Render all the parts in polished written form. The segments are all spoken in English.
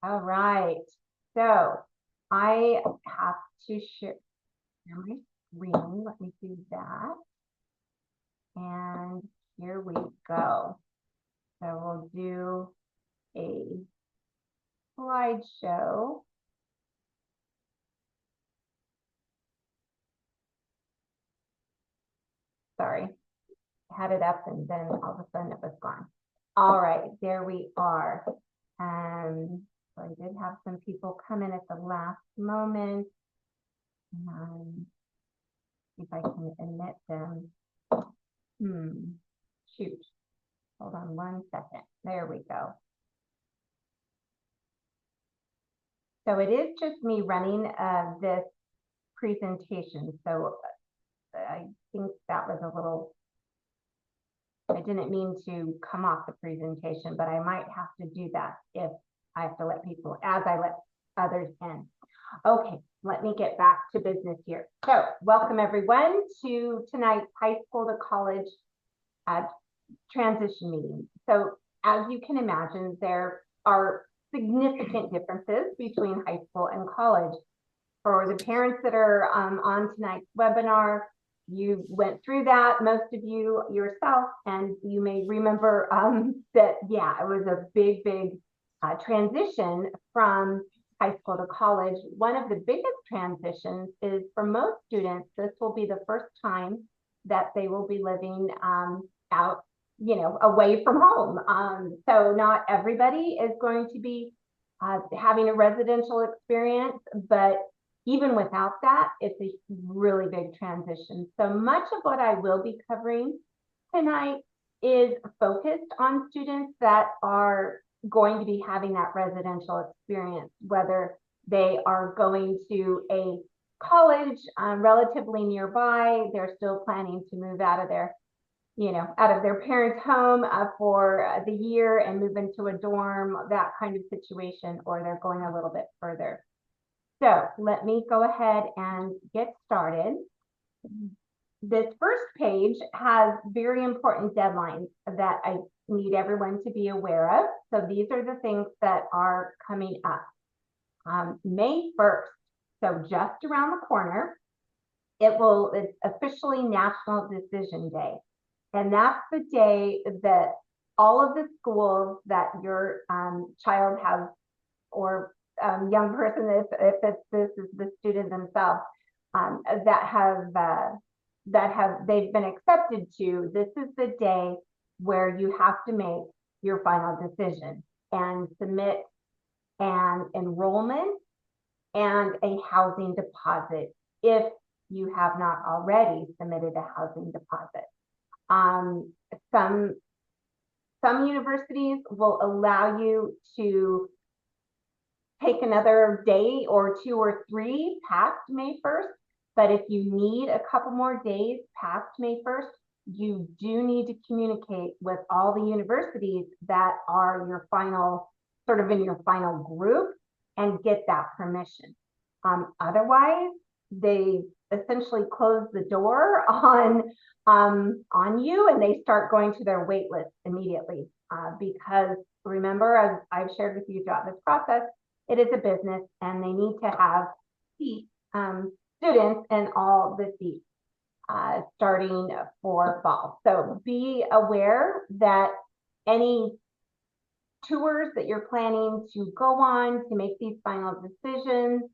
All right. So I have to share my screen. Let me do that. And here we go. So we'll do a slideshow. Sorry, had it up and then all of a sudden it was gone. All right, there we are. So I did have some people come in at the last moment. See if I can admit them. Shoot. Hold on 1 second. There we go. So it is just me running this presentation. So I think that was a little, I didn't mean to come off the presentation, but I might have to do that if I have to let people, as I let others in. Okay, let me get back to business here. So welcome everyone to tonight's high school to college transition meeting. So as you can imagine, there are significant differences between high school and college. For the parents that are on tonight's webinar, you went through that, most of you yourself, and you may remember that, yeah, it was a big transition from high school to college. One of the biggest transitions is for most students, this will be the first time that they will be living out, away from home. So not everybody is going to be having a residential experience, but even without that, it's a really big transition. So much of what I will be covering tonight is focused on students that are going to be having that residential experience, whether they are going to a college relatively nearby, they're still planning to move out of their parents' home for the year and move into a dorm, that kind of situation, or they're going a little bit further. So let me go ahead and get started. This first page has very important deadlines that I need everyone to be aware of. So these are the things that are coming up. May 1st, so just around the corner, it's officially National Decision Day. And that's the day that all of the schools that your child has, or young person, if this is the student themselves, they've been accepted to, this is the day where you have to make your final decision and submit an enrollment and a housing deposit if you have not already submitted a housing deposit. Some universities will allow you to take another day or 2 or 3 past May 1st, but if you need a couple more days past May 1st, you do need to communicate with all the universities that are your final, sort of in your final group, and get that permission. Otherwise, they essentially close the door on you, and they start going to their wait list immediately. Because remember, as I've shared with you throughout this process, it is a business and they need to have students in all the seats starting for fall. So be aware that any tours that you're planning to go on to make these final decisions,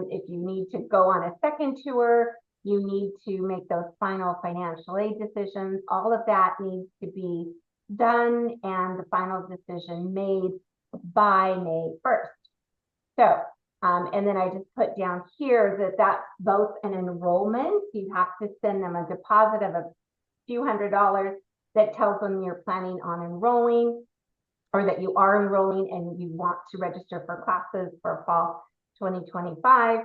if you need to go on a second tour, you need to make those final financial aid decisions. All of that needs to be done and the final decision made by May 1st. So, and then I just put down here that that's both an enrollment. You have to send them a deposit of a few $100s that tells them you're planning on enrolling, or that you are enrolling and you want to register for classes for fall 2025,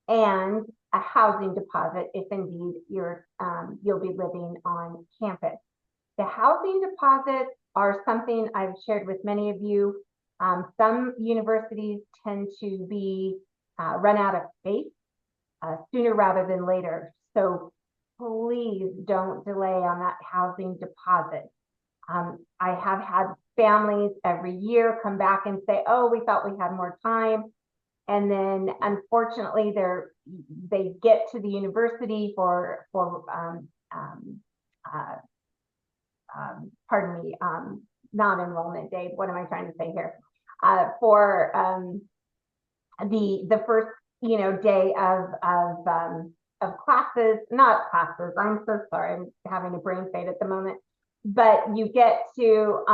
and a housing deposit if indeed you'll be living on campus. The housing deposits are something I've shared with many of you. Some universities tend to be run out of space sooner rather than later. So please don't delay on that housing deposit. I have had families every year come back and say, oh, we thought we had more time. And then unfortunately they get to the university for pardon me, non-enrollment day. What am I trying to say here? For the first, day of classes, not classes. I'm so sorry. I'm having a brain fade at the moment. But you get to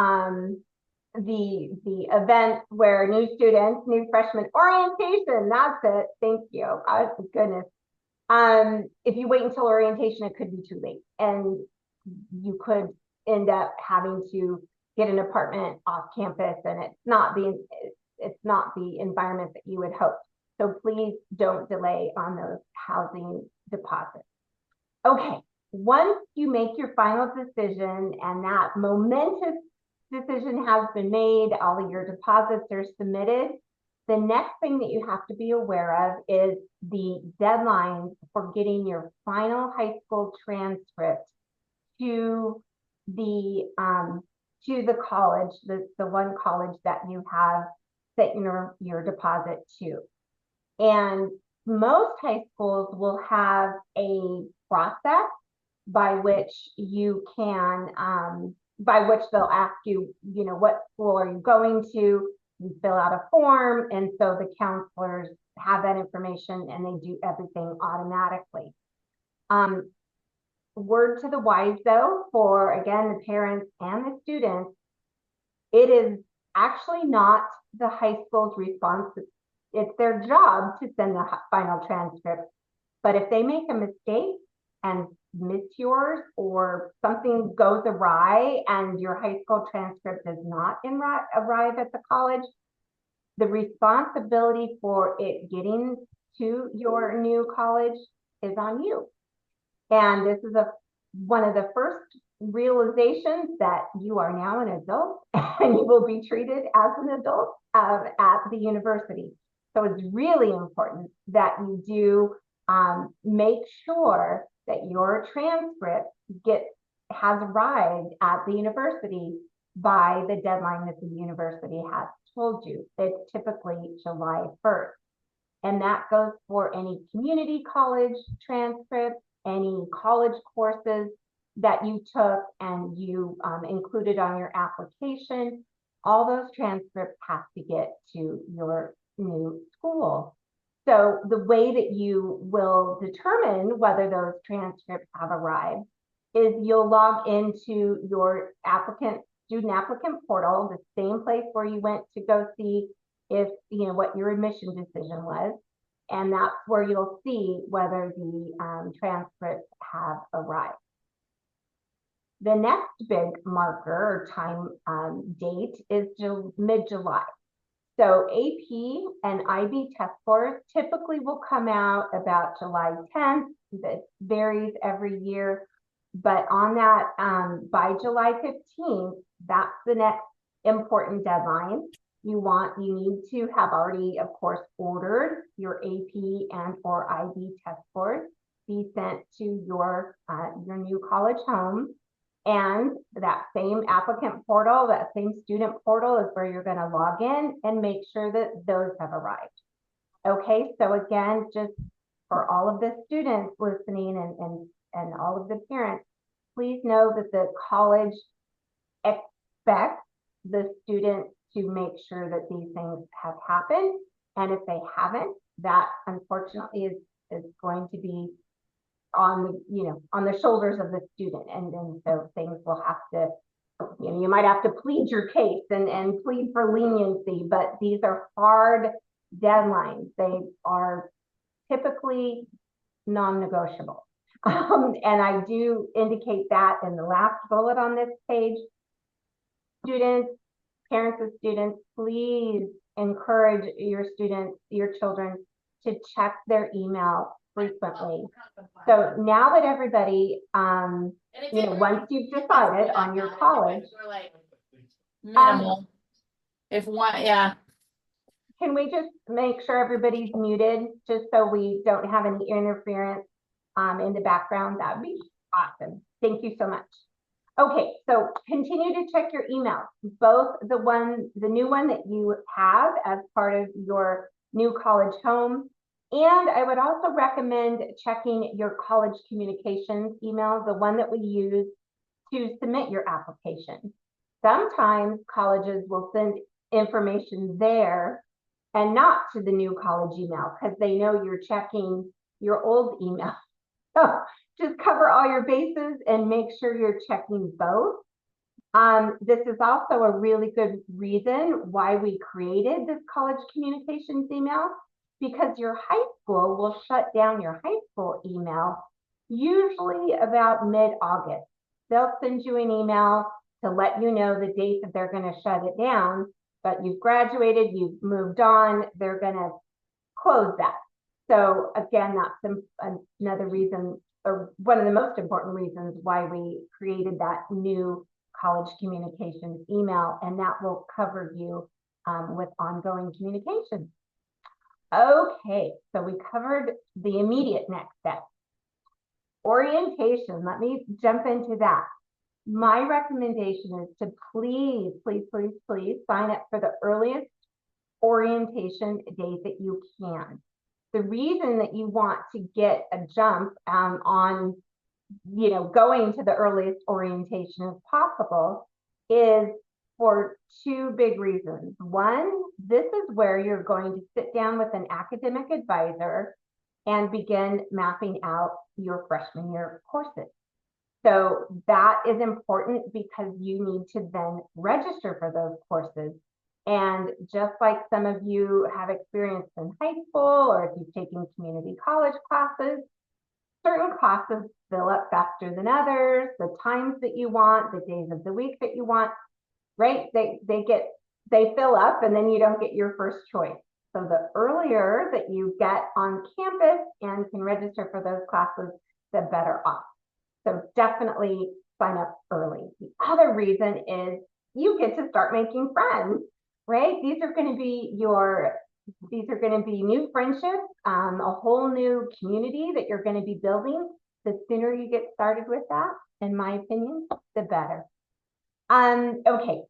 the event where new students, new freshmen orientation. That's it. Thank you. Oh, goodness. If you wait until orientation, it could be too late, and you could end up having to get an apartment off campus, and it's not the environment that you would hope. So please don't delay on those housing deposits. Okay, once you make your final decision and that momentous decision has been made, all of your deposits are submitted, the next thing that you have to be aware of is the deadline for getting your final high school transcript to the college, the one college that you have set your deposit to. And most high schools will have a process by which you can, by which they'll ask you, what school are you going to? You fill out a form, and so the counselors have that information and they do everything automatically. Word to the wise though, for again, the parents and the students, it is actually not the high school's responsibility. It's their job to send the final transcript. But if they make a mistake and miss yours, or something goes awry and your high school transcript does not arrive at the college, the responsibility for it getting to your new college is on you. And this is one of the first realizations that you are now an adult and you will be treated as an adult at the university. So it's really important that you do make sure that your transcript has arrived at the university by the deadline that the university has told you. It's typically July 1st. And that goes for any community college transcripts, any college courses that you took and you included on your application. All those transcripts have to get to your new school. So the way that you will determine whether those transcripts have arrived is you'll log into your student applicant portal, the same place where you went to go see if what your admission decision was, and that's where you'll see whether the transcripts have arrived. The next big marker or time date is mid-July. So AP and IB test scores typically will come out about July 10th. That varies every year, but on that, by July 15th, that's the next important deadline. You need to have already, of course, ordered your AP and or IB test scores be sent to your new college home. And that same applicant portal, that same student portal is where you're going to log in and make sure that those have arrived. Okay, so again, just for all of the students listening and all of the parents, please know that the college expects the students to make sure that these things have happened. And if they haven't, that unfortunately is going to be on the shoulders of the student, and then so things will have to, you might have to plead your case and plead for leniency, but these are hard deadlines. They are typically non-negotiable. And I do indicate that in the last bullet on this page. Students, parents of students, please encourage your children to check their email frequently. So now that everybody, once you've decided on your college, minimal. If one, yeah. Can we just make sure everybody's muted, just so we don't have any interference in the background? That'd be awesome. Thank you so much. Okay, so continue to check your emails, both the new one that you have as part of your new college home. And I would also recommend checking your college communications email, the one that we use to submit your application. Sometimes colleges will send information there and not to the new college email because they know you're checking your old email. So just cover all your bases and make sure you're checking both. This is also a really good reason why we created this college communications email, because your high school will shut down your high school email usually about mid-August. They'll send you an email to let you know the date that they're going to shut it down, but you've graduated, you've moved on, they're going to close that. So again, that's another reason, or one of the most important reasons why we created that new college communications email, and that will cover you with ongoing communication. Okay, so we covered the immediate next step. Orientation, let me jump into that. My recommendation is to please, please, please, please sign up for the earliest orientation date that you can. The reason that you want to get a jump on, going to the earliest orientation as possible is for two big reasons. One, this is where you're going to sit down with an academic advisor and begin mapping out your freshman year courses. So that is important because you need to then register for those courses. And just like some of you have experienced in high school, or if you've taken community college classes, certain classes fill up faster than others, the times that you want, the days of the week that you want, right? They fill up and then you don't get your first choice. So the earlier that you get on campus and can register for those classes, the better off. So definitely sign up early. The other reason is you get to start making friends, right? These are going to be new friendships, a whole new community that you're going to be building. The sooner you get started with that, in my opinion, the better. Okay.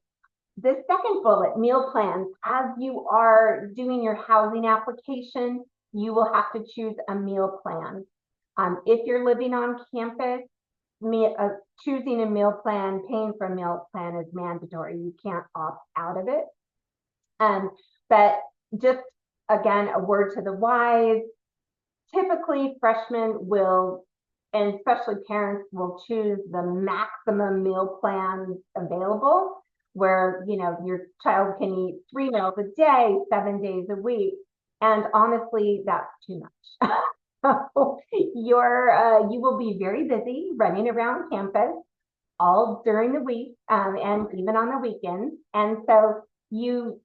The second bullet, meal plans. As you are doing your housing application, you will have to choose a meal plan. If you're living on campus, choosing a meal plan, paying for a meal plan is mandatory. You can't opt out of it. But just again, a word to the wise, typically freshmen will, and especially parents, will choose the maximum meal plan available, where your child can eat 3 meals a day, 7 days a week. And honestly, that's too much. So you will be very busy running around campus all during the week, and even on the weekends. And so you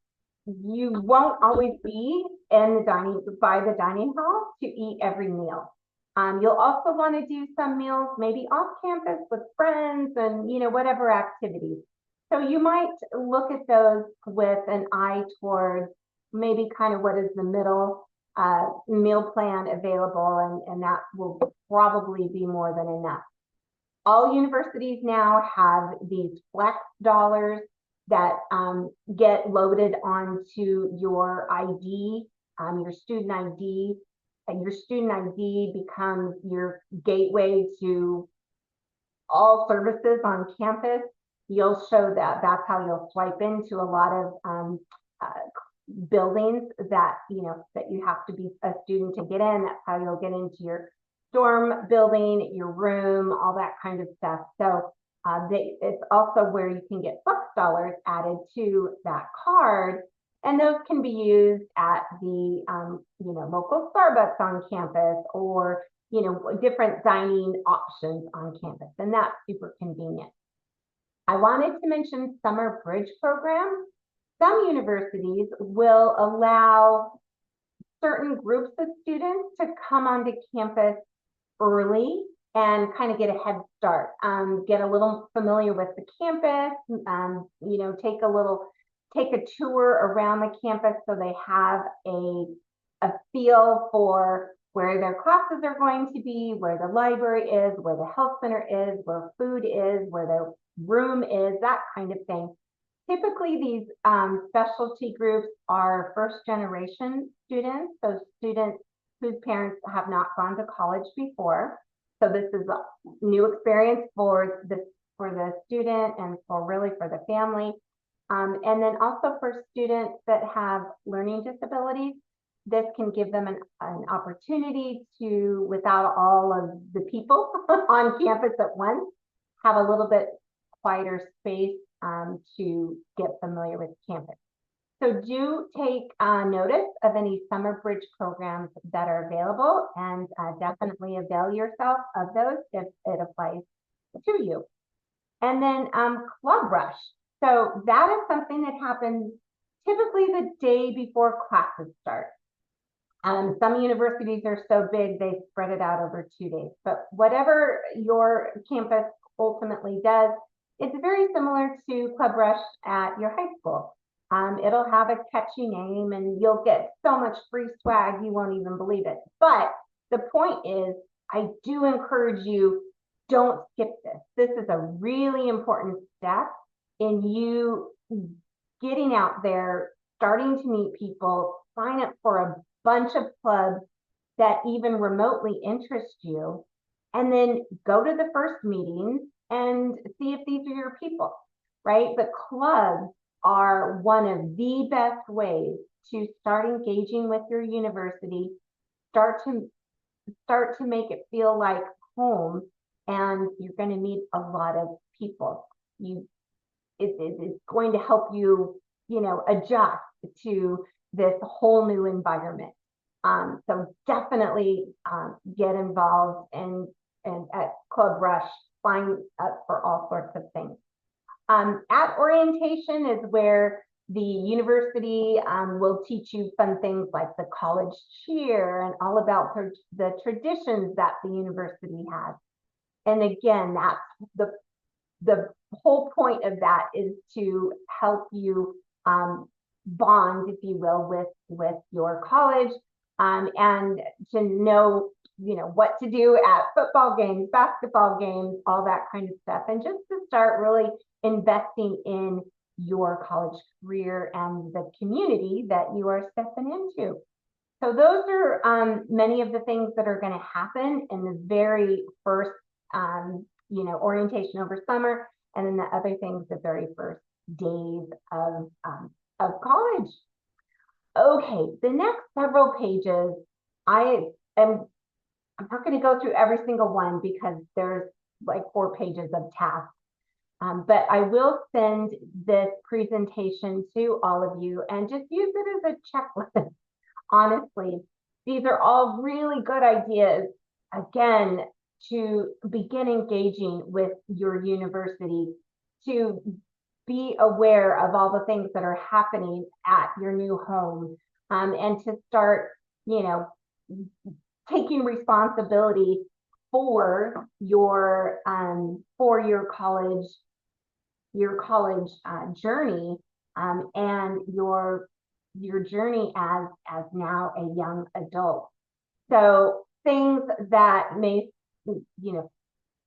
won't always be by the dining hall to eat every meal. You'll also want to do some meals maybe off campus with friends and whatever activities. So you might look at those with an eye towards maybe kind of what is the middle meal plan available, and that will probably be more than enough. All universities now have these flex dollars that get loaded onto your ID, your student ID. And your student ID becomes your gateway to all services on campus. You'll show that's how you'll swipe into a lot of buildings that you have to be a student to get in. That's how you'll get into your dorm building, your room, all that kind of stuff. So it's also where you can get flex dollars added to that card, and those can be used at the local Starbucks on campus, or different dining options on campus, and that's super convenient. I wanted to mention summer bridge programs. Some universities will allow certain groups of students to come onto campus early and kind of get a head start, get a little familiar with the campus, take a tour around the campus so they have a feel for where their classes are going to be, where the library is, where the health center is, where food is, where the room is, that kind of thing. Typically, these specialty groups are first generation students, so students whose parents have not gone to college before. So this is a new experience for the student and for the family. And then also for students that have learning disabilities, this can give them an opportunity to, without all of the people on campus at once, have a little bit quieter space to get familiar with campus. So do take notice of any summer bridge programs that are available, and definitely avail yourself of those if it applies to you. And then Club Rush. So that is something that happens typically the day before classes start. Some universities are so big, they spread it out over 2 days, but whatever your campus ultimately does, it's very similar to Club Rush at your high school. It'll have a catchy name and you'll get so much free swag, you won't even believe it. But the point is, I do encourage you, don't skip this. This is a really important step in you getting out there, starting to meet people, sign up for a bunch of clubs that even remotely interest you, and then go to the first meetings and see if these are your people, right? But clubs are one of the best ways to start engaging with your university, start to make it feel like home, and you're going to meet a lot of people. It's going to help you, adjust to this whole new environment. So definitely get involved and at Club Rush, sign up for all sorts of things. At orientation is where the university will teach you fun things like the college cheer and all about the traditions that the university has. And again, that's the whole point of that is to help you bond, if you will, with your college, and to know, what to do at football games, basketball games, all that kind of stuff, and just to start really investing in your college career and the community that you are stepping into. So those are many of the things that are going to happen in the very first, orientation over summer, and then the other things the very first days of college. Okay, the next several pages, I'm not going to go through every single one because there's like 4 pages of tasks. But I will send this presentation to all of you and just use it as a checklist. Honestly, these are all really good ideas, again, to begin engaging with your university, to be aware of all the things that are happening at your new home, and to start, taking responsibility for your college journey, and your journey as now a young adult. So things that may,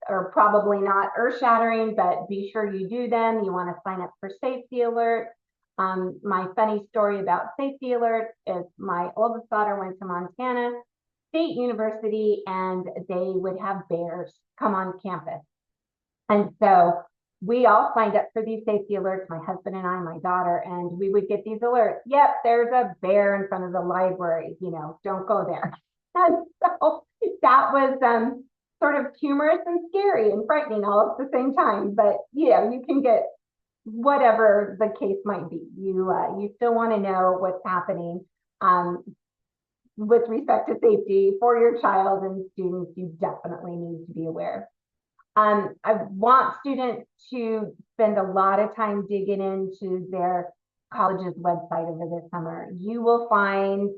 are probably not earth-shattering, but be sure you do them. You want to sign up for safety alert. My funny story about safety alert is my oldest daughter went to Montana State University and they would have bears come on campus. And so we all signed up for these safety alerts, my husband and I, my daughter, and we would get these alerts. Yep, there's a bear in front of the library, don't go there. And so that was sort of humorous and scary and frightening all at the same time. But you can get whatever the case might be. You still want to know what's happening with respect to safety for your child and students. You definitely need to be aware. I want students to spend a lot of time digging into their college's website over the summer. You will find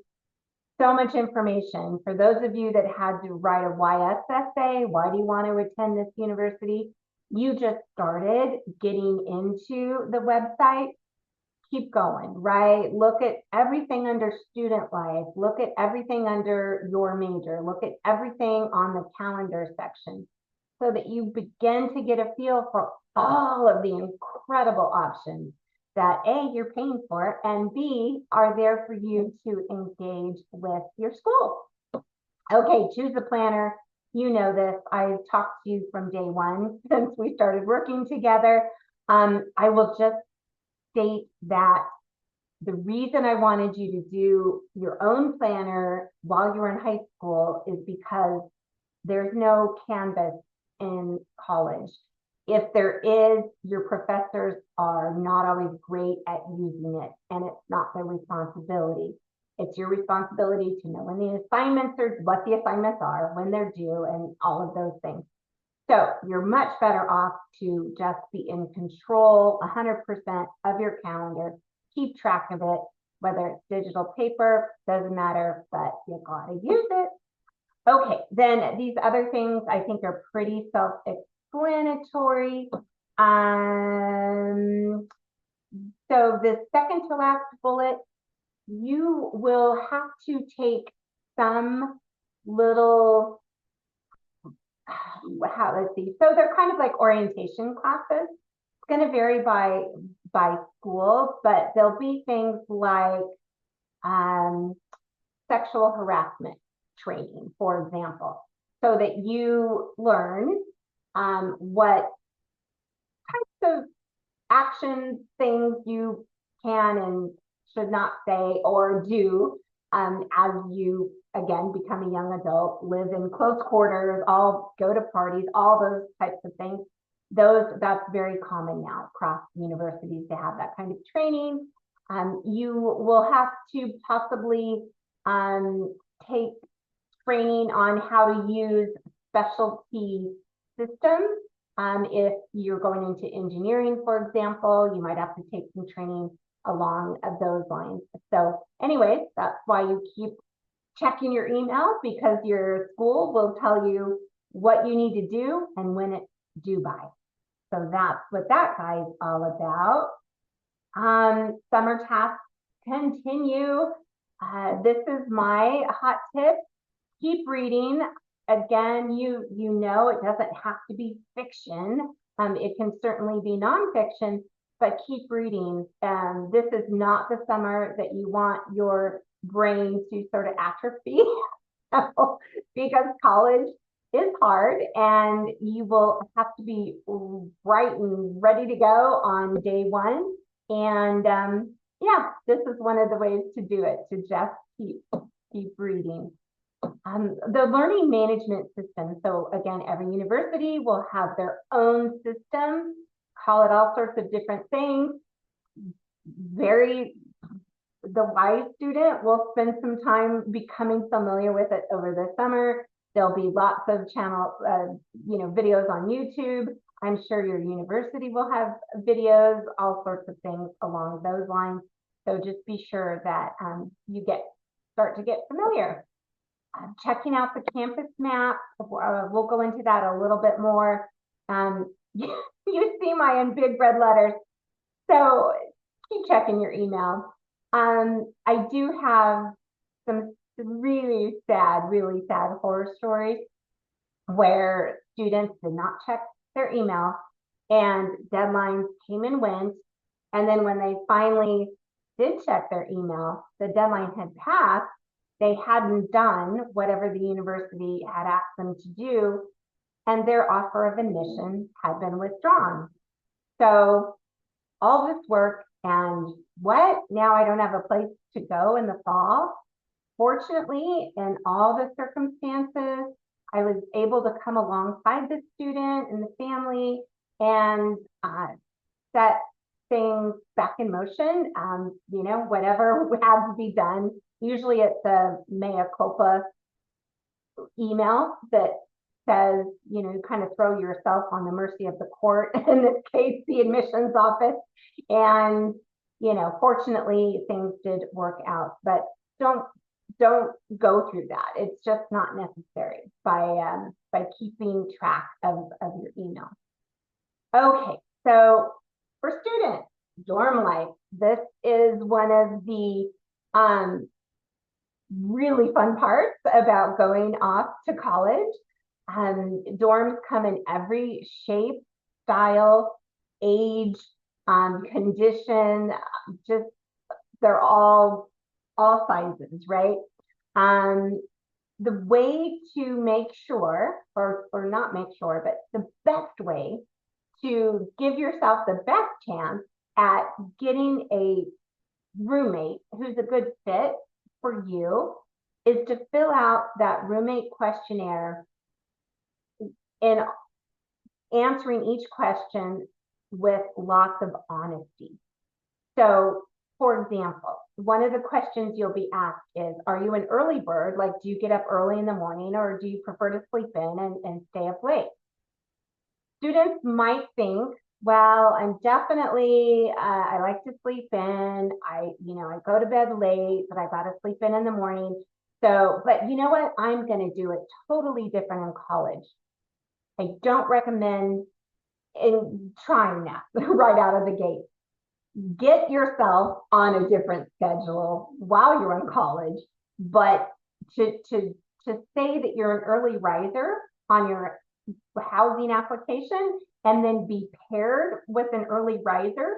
so much information. For those of you that had to write a YS essay, why do you want to attend this university? You just started getting into the website. keep going, right? Look at everything under student life, look at everything under your major, look at everything on the calendar section, so that you begin to get a feel for all of the incredible options that A, you're paying for, and B, are there for you to engage with your school. Okay, choose a planner. You know this. I've talked to you from day one since we started working together. I will just state that the reason I wanted you to do your own planner while you were in high school is because there's no Canvas in college. If there is, your professors are not always great at using it, and it's not their responsibility. It's your responsibility to know when the assignments are, what the assignments are, when they're due, and all of those things. So you're much better off to just be in control 100% of your calendar, keep track of it, whether it's digital paper, doesn't matter, but you gotta use it. Okay, then these other things I think are pretty self-explanatory. So the second to last bullet, you will have to take some little, let's see. So they're kind of like orientation classes. It's going to vary by school, but there'll be things like sexual harassment training, for example, so that you learn what types of actions, things you can and should not say or do as you, again, become a young adult, live in close quarters, all go to parties, all those types of things. That's very common now across universities to have that kind of training. You will have to possibly take training on how to use specialty systems. If you're going into engineering, for example, you might have to take some training along those lines. So anyways, that's why you keep checking your email, because your school will tell you what you need to do and when it's due by. So that's what that guy is all about. Summer tasks continue. This is my hot tip. Keep reading. Again, you know it doesn't have to be fiction. It can certainly be nonfiction, but keep reading. This is not the summer that you want your brain to sort of atrophy because college is hard and you will have to be bright and ready to go on day one. And yeah, this is one of the ways to do it, to just keep reading. The learning management system. So again, every university will have their own system, call it all sorts of different things. The wise student will spend some time becoming familiar with it over the summer. There'll be lots of videos on YouTube. I'm sure your university will have videos, all sorts of things along those lines. So just be sure that you start to get familiar. Checking out the campus map. We'll go into that a little bit more. You see my in big red letters. So keep checking your email. I do have some really sad horror stories where students did not check their email and deadlines came and went. And then when they finally did check their email, the deadline had passed. They hadn't done whatever the university had asked them to do, and their offer of admission had been withdrawn. So all this work, and what? Now I don't have a place to go in the fall. Fortunately, in all the circumstances, I was able to come alongside the student and the family and set things back in motion. Whatever had to be done. Usually it's a mea culpa email that says, kind of throw yourself on the mercy of the court, in this case, the admissions office. And, fortunately things did work out, but don't go through that. It's just not necessary by keeping track of your email. Okay, so for students, dorm life. This is one of the really fun parts about going off to college. Dorms come in every shape, style, age, condition, just they're all sizes, right? The way to make sure, or not make sure, but the best way to give yourself the best chance at getting a roommate who's a good fit for you is to fill out that roommate questionnaire and answering each question with lots of honesty. So, for example, one of the questions you'll be asked is, are you an early bird? Like, do you get up early in the morning, or do you prefer to sleep in and stay up late? Students might think, well, I'm definitely, I like to sleep in. I go to bed late, but I got to sleep in the morning. So, but you know what? I'm going to do it totally different in college. I don't recommend in trying that right out of the gate. Get yourself on a different schedule while you're in college, but to say that you're an early riser on your housing application and then be paired with an early riser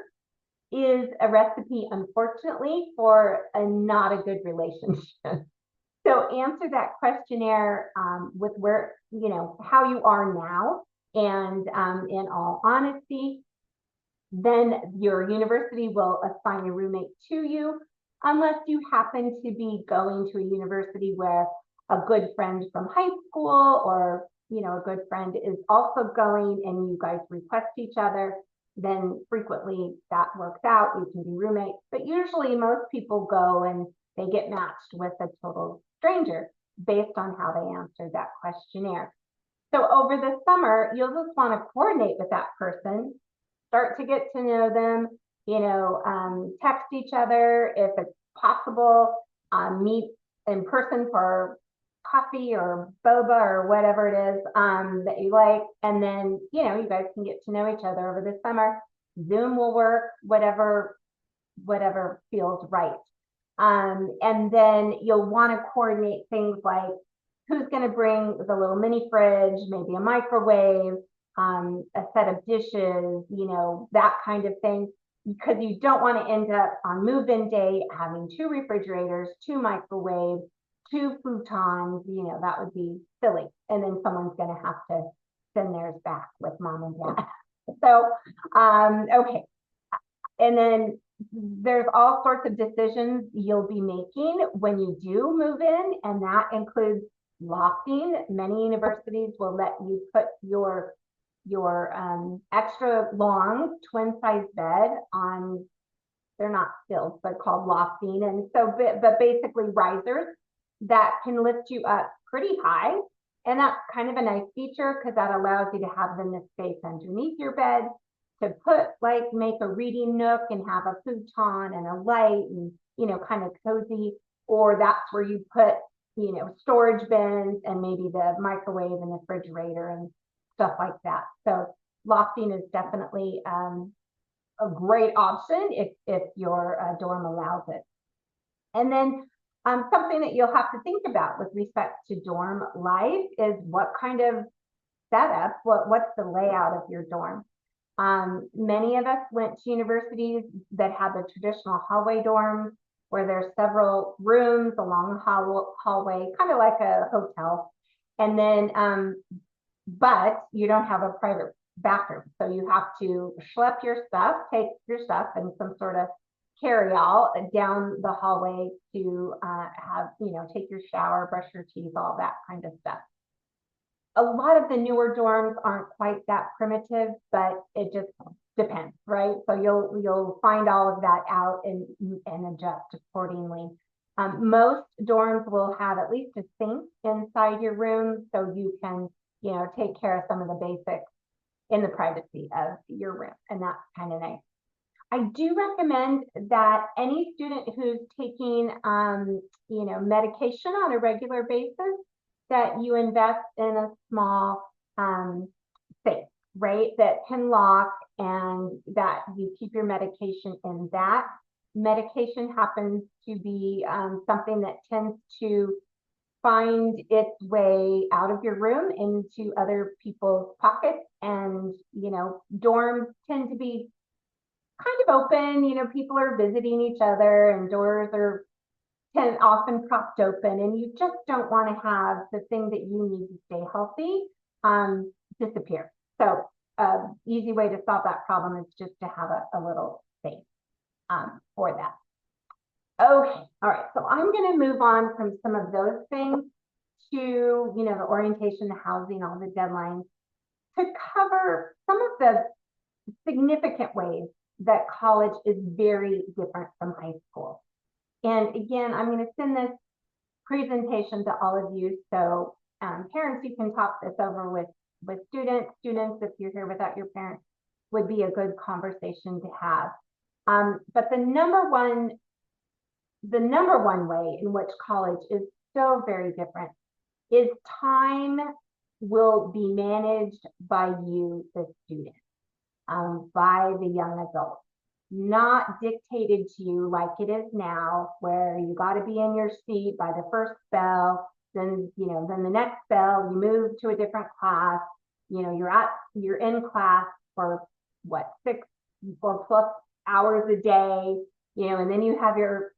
is a recipe, unfortunately, for not a good relationship. So answer that questionnaire with how you are now, and in all honesty. Then your university will assign a roommate to you, unless you happen to be going to a university where a good friend from high school or a good friend is also going and you guys request each other. Then frequently that works out. You can be roommates, but usually most people go and they get matched with a total stranger based on how they answered that questionnaire. So over the summer, you'll just want to coordinate with that person, start to get to know them, text each other if it's possible, meet in person for coffee or boba or whatever it is that you like. And then, you guys can get to know each other over the summer. Zoom will work, whatever feels right. And then you'll want to coordinate things like who's going to bring the little mini fridge, maybe a microwave, a set of dishes, that kind of thing, because you don't want to end up on move-in day having 2 refrigerators, 2 microwaves, 2 futons. That would be silly. And then someone's going to have to send theirs back with mom and dad. So, okay. And then there's all sorts of decisions you'll be making when you do move in, and that includes lofting. Many universities will let you put your extra long twin size bed on, they're not stilts, but called lofting. And so, but basically risers that can lift you up pretty high. And that's kind of a nice feature because that allows you to have them in the space underneath your bed to put, like, make a reading nook and have a futon and a light and, kind of cozy. Or that's where you put, storage bins and maybe the microwave and the refrigerator and stuff like that. So lofting is definitely a great option if your dorm allows it. And then something that you'll have to think about with respect to dorm life is what kind of setup, what's the layout of your dorm. Many of us went to universities that had the traditional hallway dorms where there's several rooms along the hallway, kind of like a hotel. And then, but you don't have a private bathroom. So you have to schlep your stuff, take your stuff in some sort of carry-all down the hallway to have, take your shower, brush your teeth, all that kind of stuff. A lot of the newer dorms aren't quite that primitive, but it just depends, right? So you'll find all of that out and adjust accordingly. Most dorms will have at least a sink inside your room, so you can, take care of some of the basics in the privacy of your room, and that's kind of nice. I do recommend that any student who's taking, medication on a regular basis, that you invest in a small safe, right, that can lock and that you keep your medication in that. Medication happens to be something that tends to find its way out of your room into other people's pockets. And, dorms tend to be kind of open, people are visiting each other and doors are often propped open, and you just don't want to have the thing that you need to stay healthy disappear. So easy way to solve that problem is just to have a little space for that. Okay, all right, so I'm going to move on from some of those things to, the orientation, the housing, all the deadlines, to cover some of the significant ways that college is very different from high school. And again, I'm going to send this presentation to all of you. So parents, you can talk this over with students. Students, if you're here without your parents, would be a good conversation to have. But the number one way in which college is so very different is time will be managed by you, the student, by the young adult, not dictated to you like it is now, where you got to be in your seat by the first bell, then the next bell, you move to a different class, you're in class for what, 6 or plus hours a day, and then you have your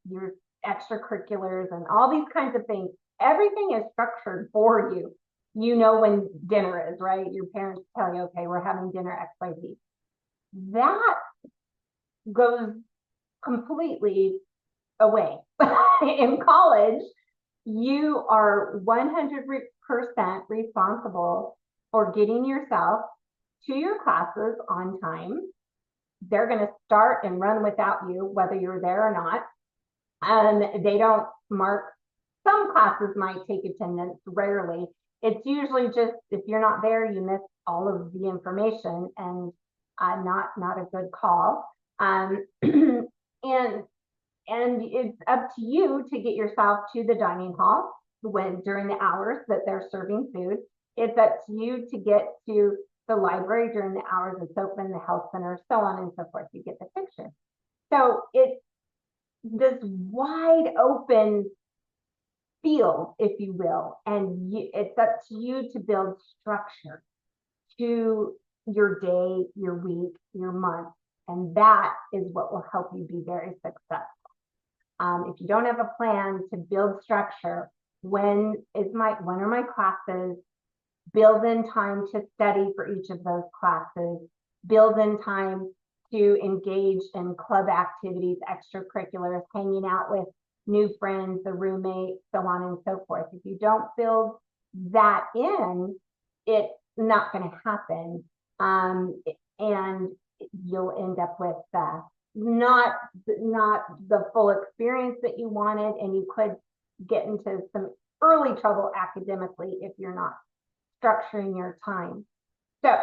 extracurriculars and all these kinds of things. Everything is structured for you. When dinner is, right? Your parents tell you, okay, we're having dinner XYZ. That goes completely away. In college, you are 100% responsible for getting yourself to your classes on time. They're going to start and run without you, whether you're there or not. And they don't mark. Some classes might take attendance, rarely. It's usually just, if you're not there, you miss all of the information, and not a good call. And it's up to you to get yourself to the dining hall during the hours that they're serving food. It's up to you to get to the library during the hours it's open, the health center, so on and so forth. You get the picture. So it's this wide open field, if you will, and it's up to you to build structure to your day, your week, your month, and that is what will help you be very successful. If you don't have a plan to build structure, when are my classes, build in time to study for each of those classes, build in time to engage in club activities, extracurriculars, hanging out with new friends, the roommate, so on and so forth. If you don't build that in, it's not going to happen. And you'll end up with not the full experience that you wanted, and you could get into some early trouble academically if you're not structuring your time. So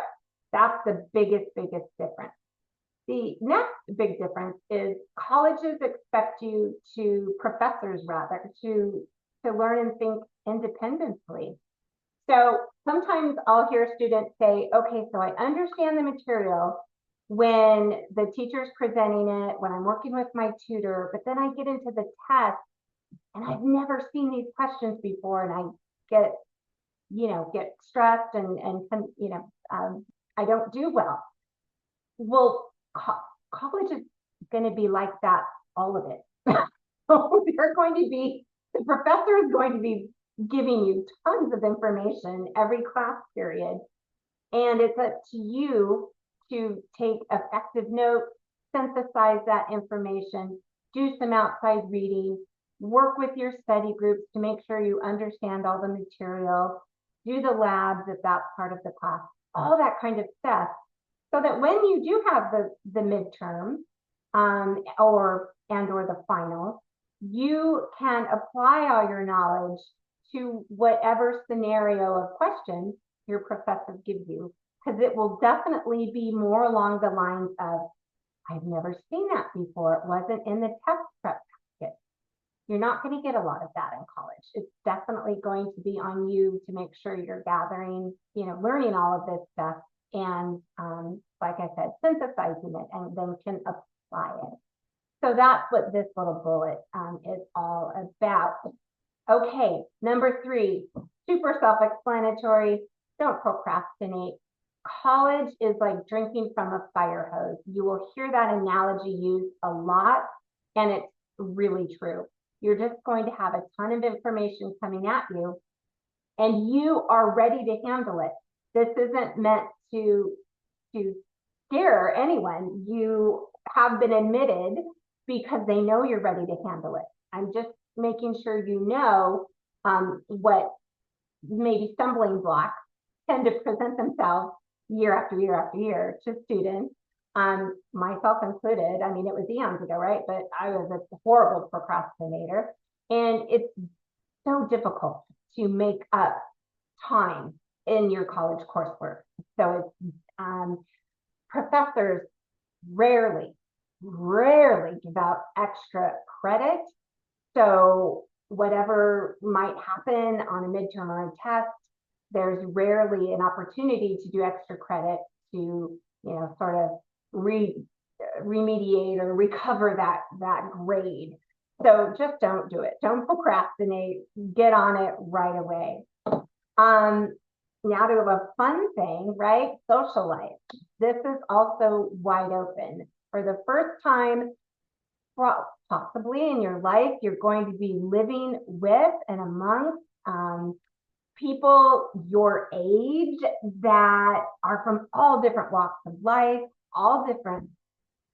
that's the biggest difference. The next big difference is colleges expect professors to learn and think independently. So sometimes I'll hear students say, okay, so I understand the material when the teacher's presenting it, when I'm working with my tutor, but then I get into the test and I've never seen these questions before, and I get stressed and I don't do well. Well, college is going to be like that, all of it. The professor is going to be giving you tons of information every class period, and it's up to you to take effective notes, synthesize that information, do some outside reading, work with your study groups to make sure you understand all the material, do the labs if that's part of the class, all that kind of stuff, so that when you do have the midterm or the final, you can apply all your knowledge to whatever scenario of question your professor gives you, because it will definitely be more along the lines of, I've never seen that before. It wasn't in the test prep packet. You're not going to get a lot of that in college. It's definitely going to be on you to make sure you're gathering, learning all of this stuff and like I said, synthesizing it and then can apply it. So that's what this little bullet is all about. Okay, number 3, super self-explanatory. Don't procrastinate. College is like drinking from a fire hose. You will hear that analogy used a lot, and it's really true. You're just going to have a ton of information coming at you, and you are ready to handle it. This isn't meant to scare anyone. You have been admitted because they know you're ready to handle it. I'm just making sure you know what maybe stumbling blocks tend to present themselves year after year after year to students, myself included. I mean, it was eons ago, right? But I was a horrible procrastinator, and it's so difficult to make up time in your college coursework. So it's professors rarely give out extra credit. So whatever might happen on a midterm or a test, there's rarely an opportunity to do extra credit to, sort of remediate or recover that grade. So just don't do it. Don't procrastinate. Get on it right away. Now to a fun thing, right? Social life. This is also wide open. For the first time, possibly in your life, you're going to be living with and amongst people your age that are from all different walks of life, all different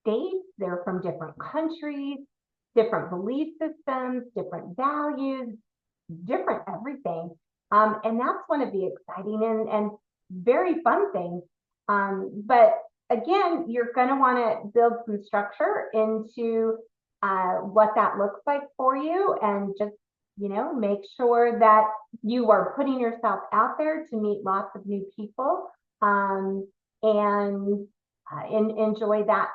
states. They're from different countries, different belief systems, different values, different everything. And that's one of the exciting and very fun things. But again, you're going to want to build some structure into what that looks like for you, and just, make sure that you are putting yourself out there to meet lots of new people, and enjoy that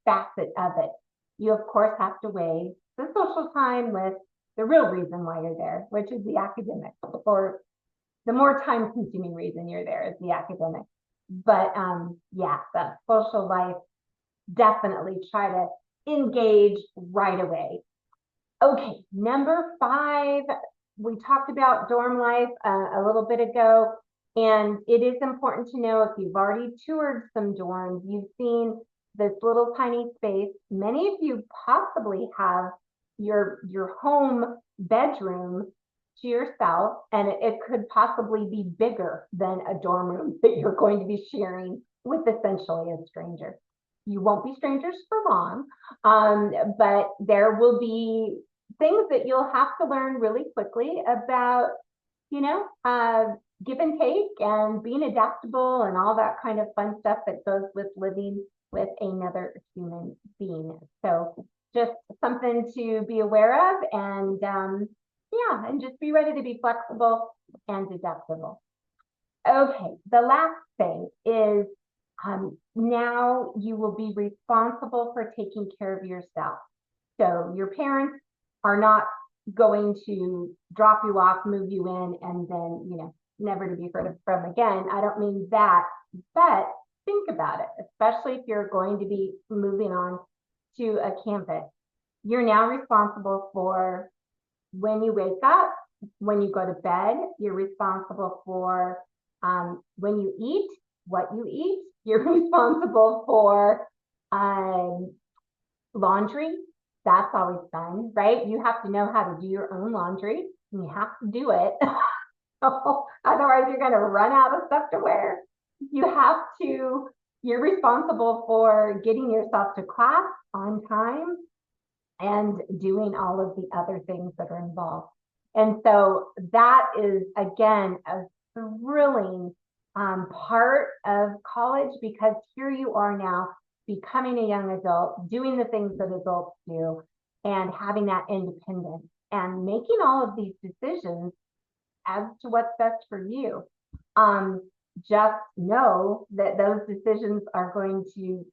facet of it. You, of course, have to weigh the social time with the real reason why you're there, which is the academic, or the more time consuming reason you're there is the academic. But yeah, the social life, definitely try to engage right away. Okay, number 5, we talked about dorm life a little bit ago, and it is important to know, if you've already toured some dorms, you've seen this little tiny space. Many of you possibly have your home bedroom to yourself, and it could possibly be bigger than a dorm room that you're going to be sharing with essentially a stranger. You won't be strangers for long, but there will be things that you'll have to learn really quickly about, give and take and being adaptable and all that kind of fun stuff that goes with living with another human being. So just something to be aware of, and yeah, and just be ready to be flexible and adaptable. Okay, the last thing is, now you will be responsible for taking care of yourself. So your parents are not going to drop you off, move you in, and then, never to be heard from again. I don't mean that, but think about it, especially if you're going to be moving on to a campus. You're now responsible for when you wake up, when you go to bed. You're responsible for when you eat, what you eat. You're responsible for laundry. That's always fun, right? You have to know how to do your own laundry, and you have to do it. Otherwise, you're going to run out of stuff to wear. You're responsible for getting yourself to class on time and doing all of the other things that are involved. And so that is, again, a thrilling part of college, because here you are now becoming a young adult, doing the things that adults do, and having that independence and making all of these decisions as to what's best for you. Just know that those decisions are going to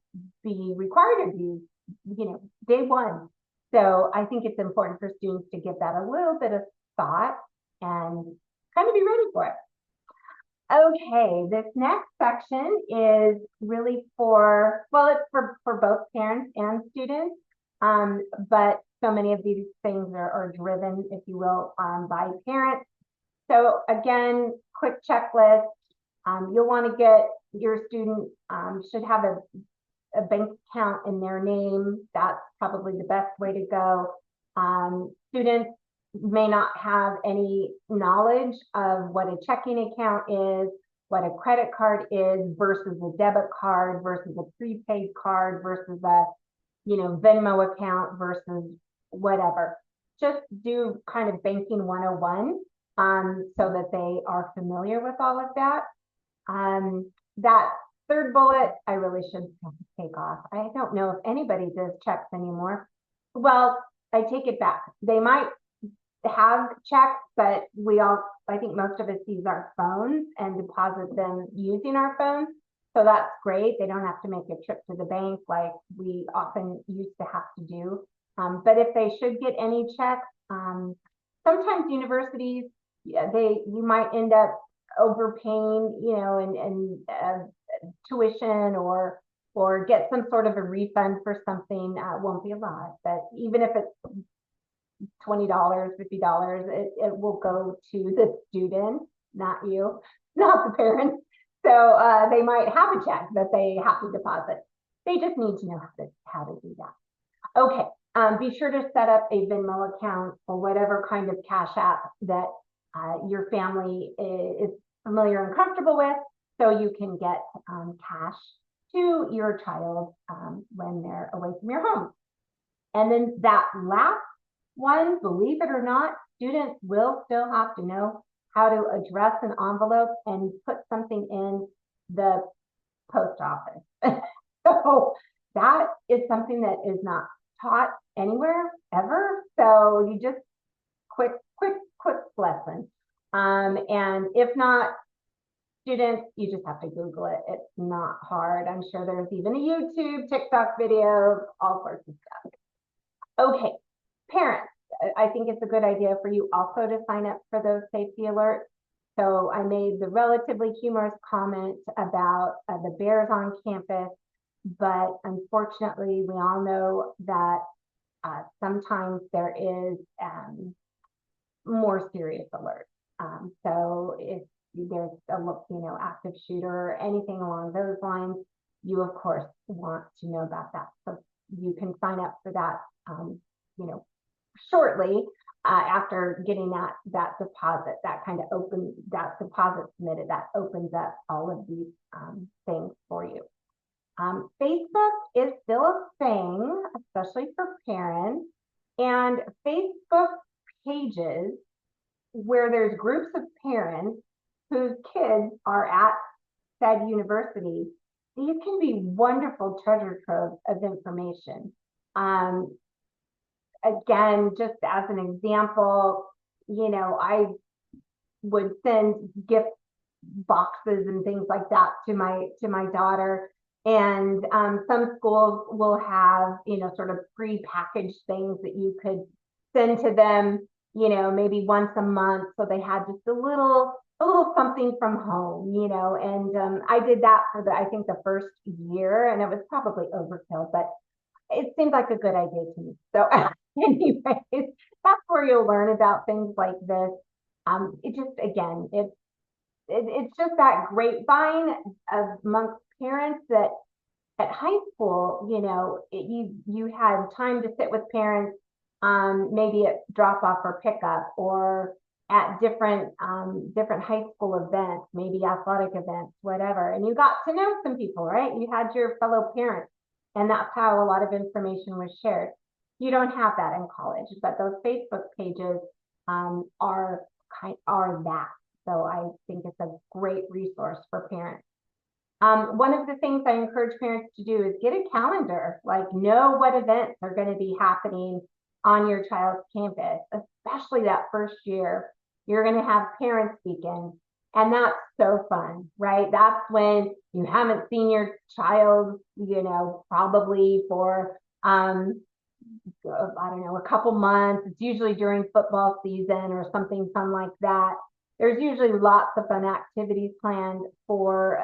be required of you, day one. So I think it's important for students to give that a little bit of thought and kind of be ready for it. Okay, this next section is really for, well, it's for both parents and students. But so many of these things are driven, if you will, by parents. So again, quick checklist. You'll want to get your student should have a bank account in their name. That's probably the best way to go. Students may not have any knowledge of what a checking account is, what a credit card is versus a debit card versus a prepaid card versus a, Venmo account versus whatever. Just do kind of banking 101 so that they are familiar with all of that. That third bullet, I really should take off. I don't know if anybody does checks anymore. Well, I take it back. They might have checks, but I think most of us use our phones and deposit them using our phones. So that's great. They don't have to make a trip to the bank like we often used to have to do. But if they should get any checks, sometimes universities, you might end up overpaying, and tuition or get some sort of a refund for something. Won't be a lot, but even if it's $20, $50, it will go to the student, not you, not the parents. So they might have a check that they have to deposit. They just need to know how to do that. Okay. Be sure to set up a Venmo account or whatever kind of cash app that your family is familiar and comfortable with, so you can get cash to your child when they're away from your home. And then that last one, believe it or not, students will still have to know how to address an envelope and put something in the post office. So that is something that is not taught anywhere ever. So you just quick lesson. And if not, students, you just have to Google it. It's not hard. I'm sure there's even a YouTube, TikTok video, all sorts of stuff. Okay, parents, I think it's a good idea for you also to sign up for those safety alerts. So I made the relatively humorous comment about the bears on campus, but unfortunately, we all know that sometimes there is more serious alerts. So if there's a active shooter or anything along those lines, you of course want to know about that. So you can sign up for that, shortly after getting that deposit, that deposit submitted, that opens up all of these things for you. Facebook is still a thing, especially for parents, and Facebook pages where there's groups of parents whose kids are at said university. These can be wonderful treasure troves of information. Again, just as an example, I would send gift boxes and things like that to my daughter. And some schools will have, sort of pre-packaged things that you could send to them, maybe once a month. So they had just a little something from home, and I did that for I think the first year, and it was probably overkill, but it seemed like a good idea to me. So anyways, that's where you'll learn about things like this. It just, again, it's just that grapevine amongst parents that at high school, you had time to sit with parents, maybe at drop off or pickup, or at different high school events, maybe athletic events, whatever. And you got to know some people, right? You had your fellow parents, and that's how a lot of information was shared. You don't have that in college, but those Facebook pages are that. So I think it's a great resource for parents. One of the things I encourage parents to do is get a calendar, like know what events are going to be happening on your child's campus, especially that first year. You're going to have parents weekend, and that's so fun, right? That's when you haven't seen your child, probably for, I don't know, a couple months. It's usually during football season or something fun like that. There's usually lots of fun activities planned for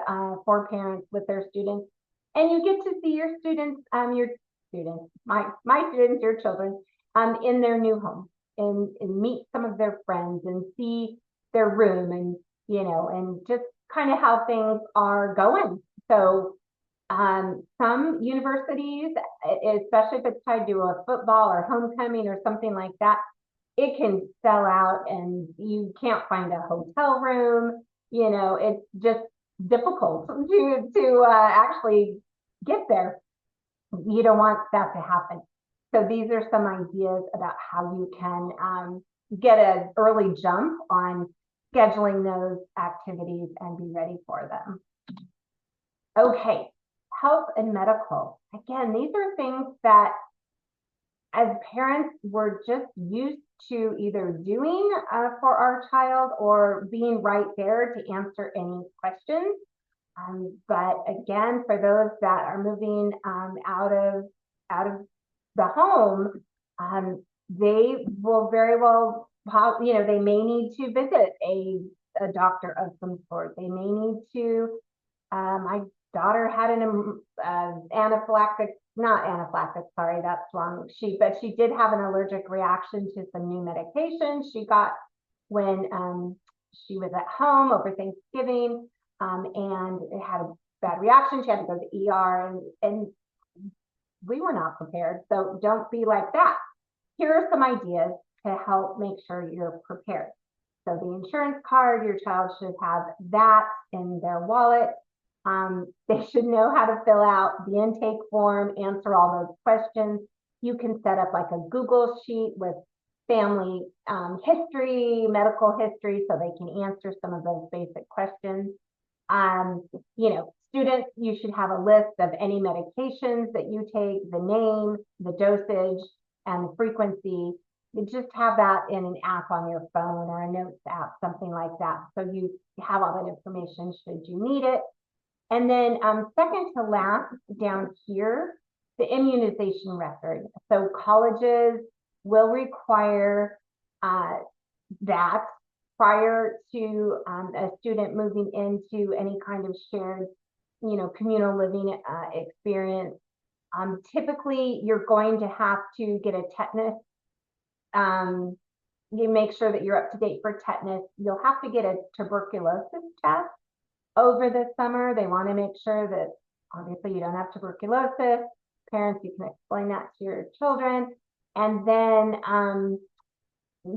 parents with their students, and you get to see your students, my students, your children, in their new home, and meet some of their friends and see their room, and and just kind of how things are going. So some universities, especially if it's tied to a football or homecoming or something like that, it can sell out and you can't find a hotel room. It's just difficult to actually get there. You don't want that to happen. So these are some ideas about how you can get an early jump on scheduling those activities and be ready for them. Okay, health and medical. Again, these are things that as parents we're just used to either doing for our child or being right there to answer any questions. But again, for those that are moving out of the home, they will very well, they may need to visit a doctor of some sort. They may need to. My daughter had an anaphylactic, not anaphylactic, sorry, that's wrong. But she did have an allergic reaction to some new medication she got when she was at home over Thanksgiving, and it had a bad reaction. She had to go to the ER, and we were not prepared. So don't be like that. Here are some ideas to help make sure you're prepared. So the insurance card, your child should have that in their wallet. They should know how to fill out the intake form, answer all those questions. You can set up like a Google sheet with family history, medical history, so they can answer some of those basic questions. Students, you should have a list of any medications that you take, the name, the dosage, and the frequency. You just have that in an app on your phone or a notes app, something like that. So you have all that information should you need it. And then second to last down here, the immunization record. So colleges will require that prior to a student moving into any kind of shared, communal living experience. Typically, you're going to have to get a tetanus. You make sure that you're up to date for tetanus. You'll have to get a tuberculosis test over the summer. They want to make sure that obviously you don't have tuberculosis. Parents, you can explain that to your children. And then,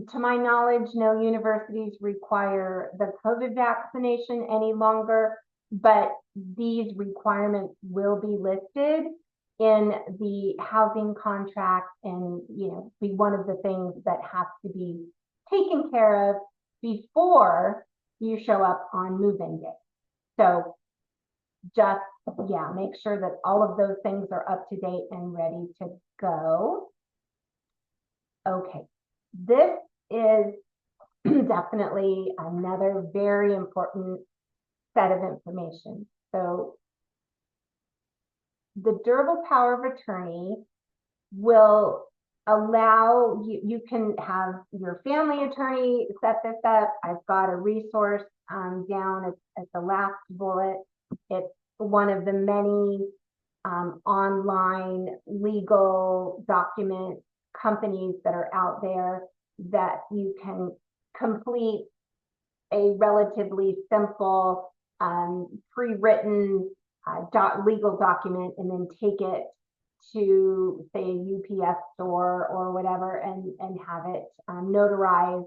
to my knowledge, no universities require the COVID vaccination any longer, but these requirements will be listed in the housing contract and, be one of the things that has to be taken care of before you show up on move-in day. So just, make sure that all of those things are up to date and ready to go. Okay, this is definitely another very important set of information. So the durable power of attorney will allow you can have your family attorney set this up. I've got a resource down at the last bullet. It's one of the many online legal document companies that are out there that you can complete a relatively simple pre-written legal document and then take it to say a UPS store or whatever and have it notarized.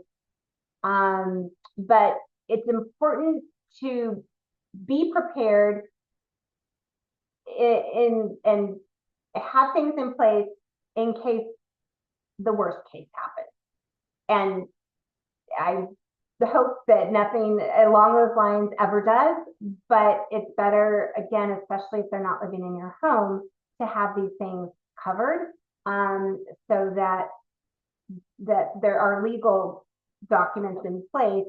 But it's important to be prepared and have things in place in case the worst case happens. And I hope that nothing along those lines ever does, but it's better, again, especially if they're not living in your home, to have these things covered so that there are legal documents in place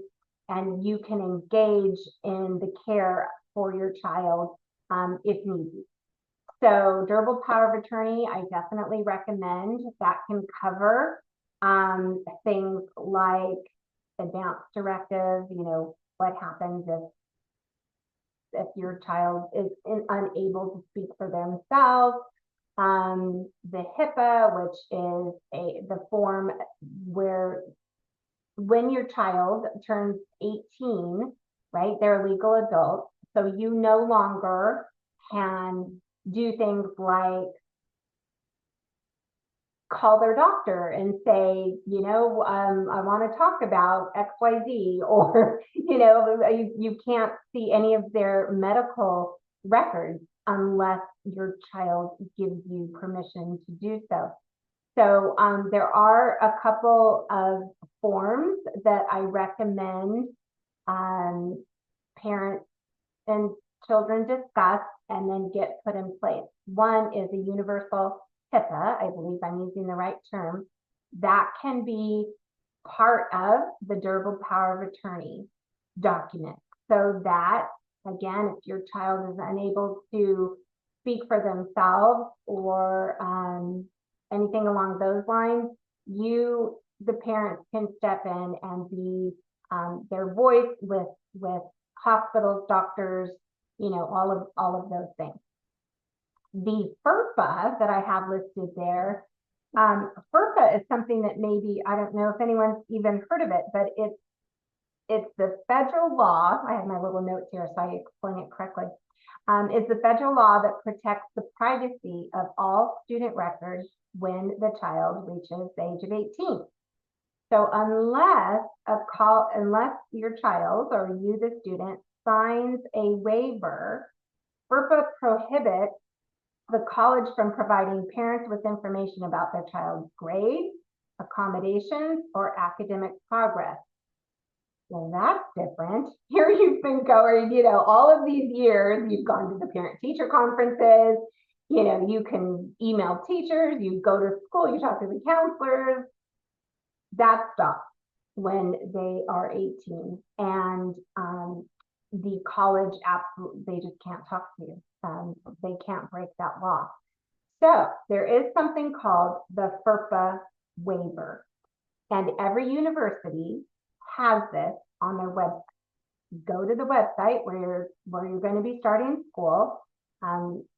and you can engage in the care for your child if needed. So durable power of attorney, I definitely recommend. That can cover things like advance directive, what happens if your child is unable to speak for themselves. The HIPAA, which is the form where when your child turns 18, right, they're a legal adult, so you no longer can do things like call their doctor and say, I want to talk about XYZ, or, you can't see any of their medical records unless your child gives you permission to do so. So there are a couple of forms that I recommend parents and children discuss and then get put in place. One is a universal HIPAA, I believe I'm using the right term, that can be part of the durable power of attorney document. So that, again, if your child is unable to speak for themselves or anything along those lines, the parents, can step in and be their voice with hospitals, doctors, all of those things. The FERPA that I have listed there, FERPA is something that maybe, I don't know if anyone's even heard of it, but it's the federal law. I have my little notes here so I explain it correctly. It's the federal law that protects the privacy of all student records when the child reaches the age of 18. So unless your child or you, the student, signs a waiver, FERPA prohibits the college from providing parents with information about their child's grades, accommodations, or academic progress. Well, that's different. Here you've been going, all of these years, you've gone to the parent-teacher conferences, you can email teachers, you go to school, you talk to the counselors. That stops when they are 18, and the college absolutely, they just can't talk to you. They can't break that law. So there is something called the FERPA waiver, and every university has this on their website. Go to the website where you're going to be starting school,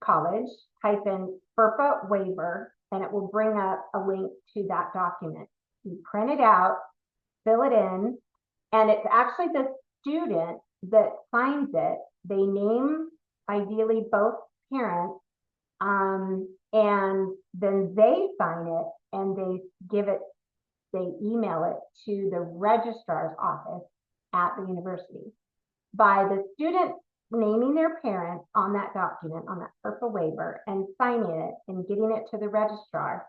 college, type in FERPA waiver, and it will bring up a link to that document. You print it out, fill it in, and it's actually the student that signs it. They name ideally both parents, and then they sign it and they email it to the registrar's office at the university. By the student naming their parents on that document, on that FERPA waiver, and signing it and getting it to the registrar,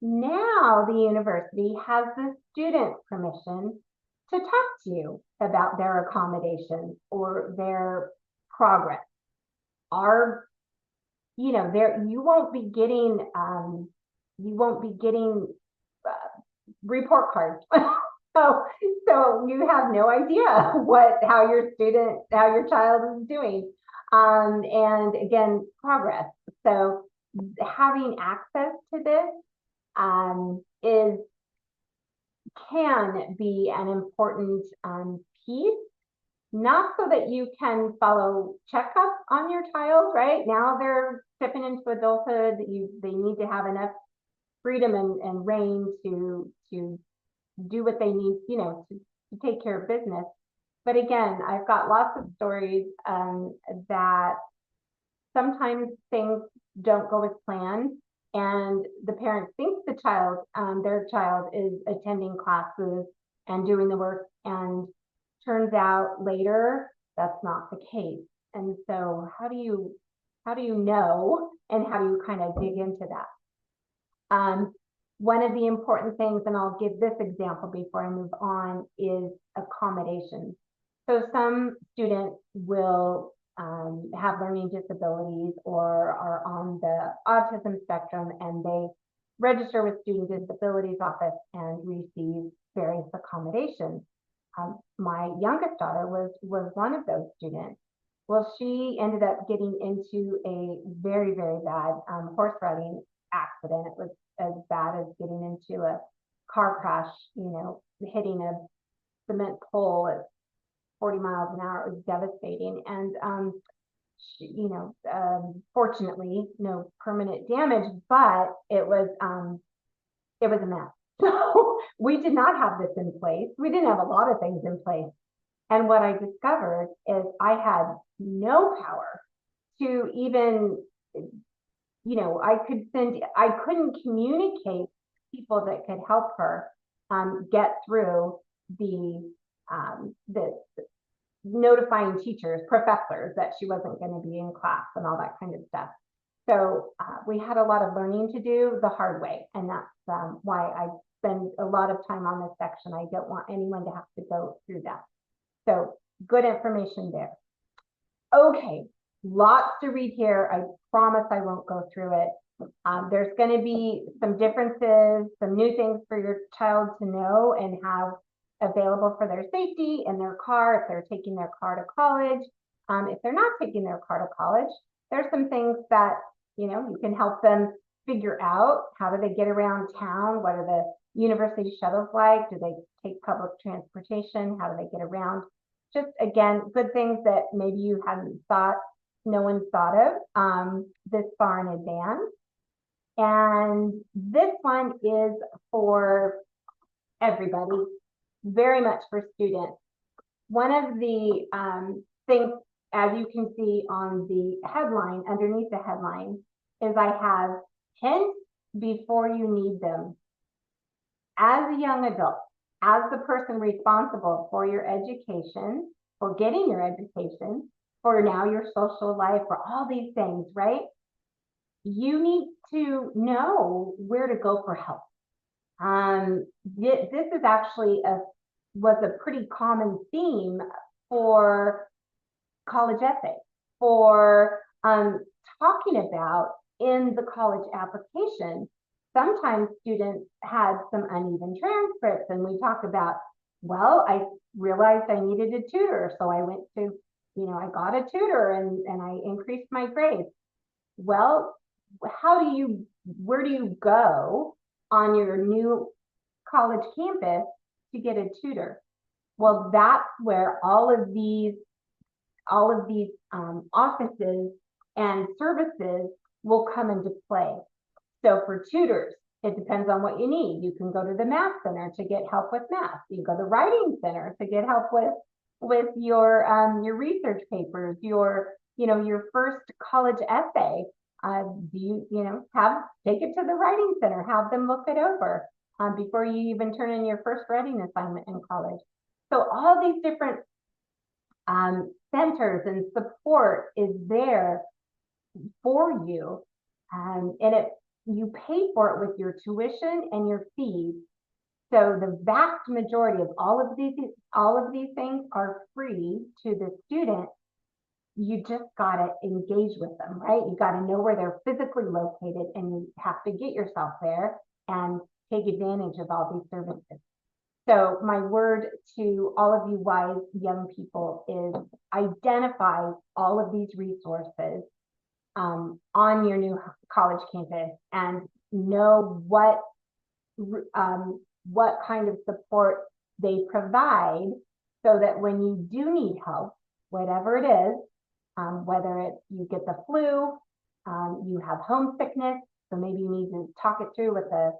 now the university has the student's permission to talk to you about their accommodations or their progress. You won't be getting report cards. So you have no idea how your child is doing. And again, progress. So having access to this can be an important piece, not so that you can follow checkup on your child, right? Now they're stepping into adulthood. They need to have enough freedom and reign to do what they need, to take care of business. But again, I've got lots of stories that sometimes things don't go as planned, and the parent thinks their child is attending classes and doing the work, and turns out later that's not the case. And so how do you know, and how do you kind of dig into that? One of the important things, and I'll give this example before I move on, is accommodations. So some students will have learning disabilities or are on the autism spectrum, and they register with Student Disabilities Office and receive various accommodations. My youngest daughter was one of those students. Well, she ended up getting into a very, very bad horse riding accident. It was as bad as getting into a car crash, hitting cement pole at 40 miles an hour. It was devastating. And, fortunately, no permanent damage, but it was a mess. So we did not have this in place. We didn't have a lot of things in place. And what I discovered is I had no power to even, I couldn't communicate people that could help her get through the notifying teachers, professors that she wasn't going to be in class and all that kind of stuff. So we had a lot of learning to do the hard way. And that's why I spend a lot of time on this section. I don't want anyone to have to go through that. So good information there. Okay, lots to read here. I promise I won't go through it. There's going to be some differences, some new things for your child to know and have available for their safety in their car if they're taking their car to college. If they're not taking their car to college, there's some things that you can help them figure out. How do they get around town? What are the university shuttles like? Do they take public transportation? How do they get around? Just again, good things that maybe you hadn't thought, no one thought of this far in advance. And this one is for everybody, very much for students. One of the things, as you can see on the headline, underneath the headline, is I have hints before you need them. As a young adult, as the person responsible for your education, for getting your education, for now your social life, for all these things, right? You need to know where to go for help. This is actually was a pretty common theme for college essays, for talking about in the college application. Sometimes students had some uneven transcripts, and we talked about, well, I realized I needed a tutor, so I went to, I got a tutor and I increased my grades. Well, where do you go on your new college campus to get a tutor? Well, that's where all of these offices and services will come into play. So for tutors, it depends on what you need. You can go to the math center to get help with math. You go to the writing center to get help with your research papers, your first college essay. Take it to the writing center, have them look it over before you even turn in your first writing assignment in college. So all these different centers and support is there for you, and you pay for it with your tuition and your fees. So the vast majority of all of these things are free to the student. You just got to engage with them, right? You got to know where they're physically located, and you have to get yourself there and take advantage of all these services. So my word to all of you wise young people is identify all of these resources on your new college campus and know what kind of support they provide, so that when you do need help, whatever it is, whether it's you get the flu, you have homesickness, so maybe you need to talk it through with a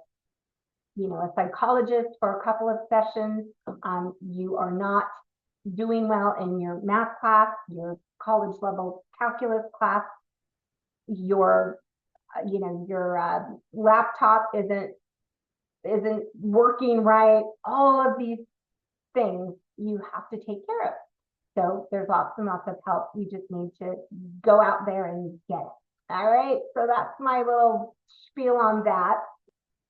psychologist for a couple of sessions, you are not doing well in your math class, your college level calculus class, your laptop isn't working right, all of these things you have to take care of. So there's lots and lots of help. You just need to go out there and get it. All right, so that's my little spiel on that.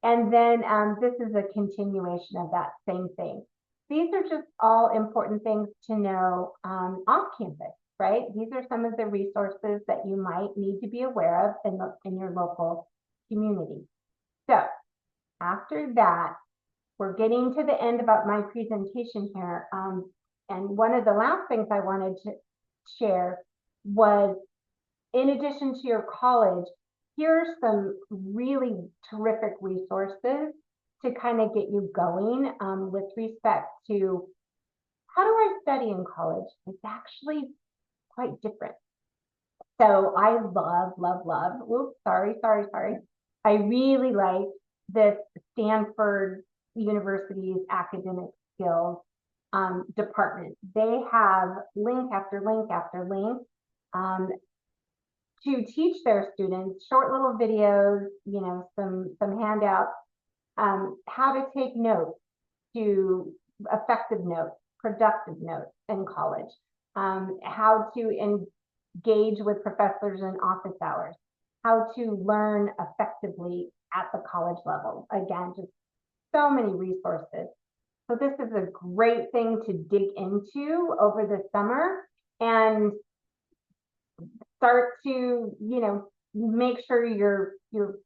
And then this is a continuation of that same thing. These are just all important things to know off campus, right? These are some of the resources that you might need to be aware of in your local community. So after that, we're getting to the end about my presentation here. And one of the last things I wanted to share was, in addition to your college, here's some really terrific resources to kind of get you going with respect to how do I study in college? It's actually quite different. So I oops, sorry. I really like this Stanford University's academic skills department. They have link after link after link to teach their students short little videos, some handouts, how to take notes, to effective notes, productive notes in college, how to engage with professors in office hours, how to learn effectively at the college level. Again, just so many resources. So this is a great thing to dig into over the summer and start to, make sure you're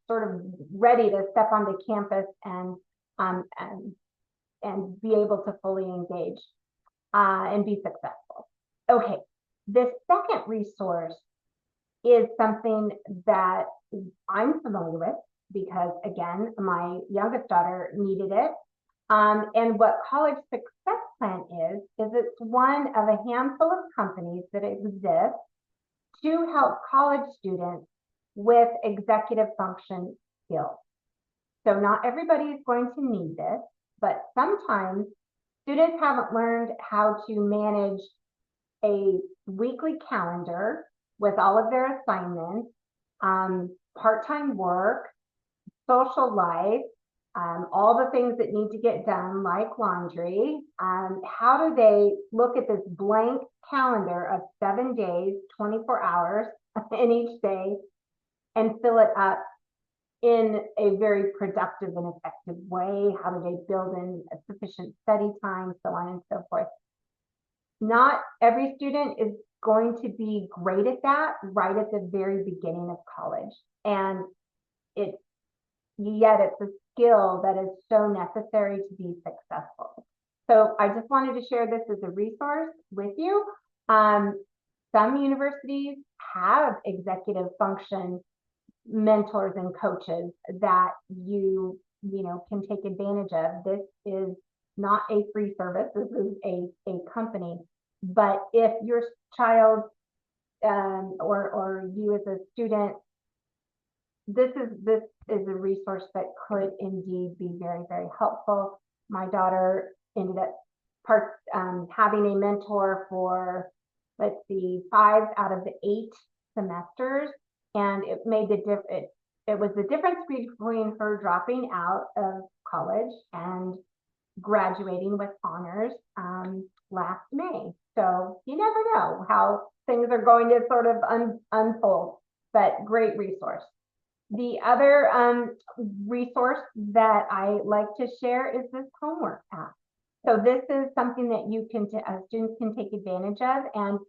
sort of ready to step onto campus um, and and be able to fully engage and be successful. Okay, the second resource is something that I'm familiar with because, again, my youngest daughter needed it. And what College Success Plan is it's one of a handful of companies that exist to help college students with executive function skills. So not everybody is going to need this, but sometimes students haven't learned how to manage a weekly calendar with all of their assignments, part-time work, social life, all the things that need to get done, like laundry. How do they look at this blank calendar of 7 days, 24 hours in each day, and fill it up in a very productive and effective way? How do they build in a sufficient study time, so on and so forth? Not every student is going to be great at that right at the very beginning of college. And yet it's a skill that is so necessary to be successful. So I just wanted to share this as a resource with you. Some universities have executive function mentors and coaches that you can take advantage of. This is not a free service. This is a company. But if your child or you as a student, this is a resource that could indeed be very, very helpful. My daughter ended up having a mentor for, let's see, 5 out of the 8 semesters, and it made it was the difference between her dropping out of college and graduating with honors last May. So you never know how things are going to sort of unfold, but great resource. The other resource that I like to share is this homework app. So this is something that you can students can take advantage of, and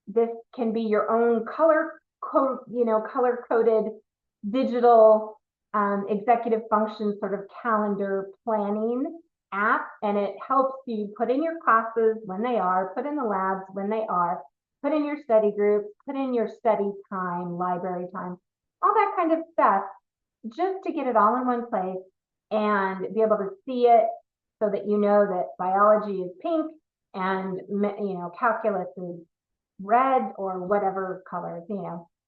this can be your own color coded digital executive function sort of calendar planning app, and it helps you put in your classes when they are, put in the labs when they are, put in your study groups, put in your study time, library time, all that kind of stuff, just to get it all in one place and be able to see it so that you know that biology is pink and calculus is red or whatever colors,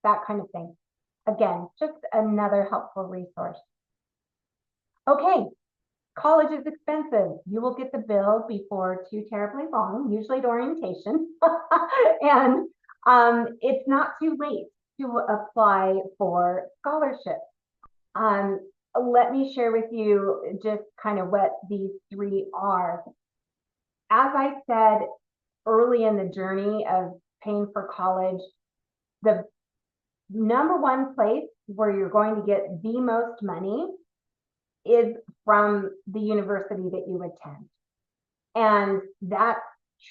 that kind of thing. Again, just another helpful resource. Okay, college is expensive. You will get the bill before too terribly long, usually at orientation. And it's not too late to apply for scholarships. Let me share with you just kind of what these 3 are. As I said early in the journey of paying for college, the number one place where you're going to get the most money is from the university that you attend. And that's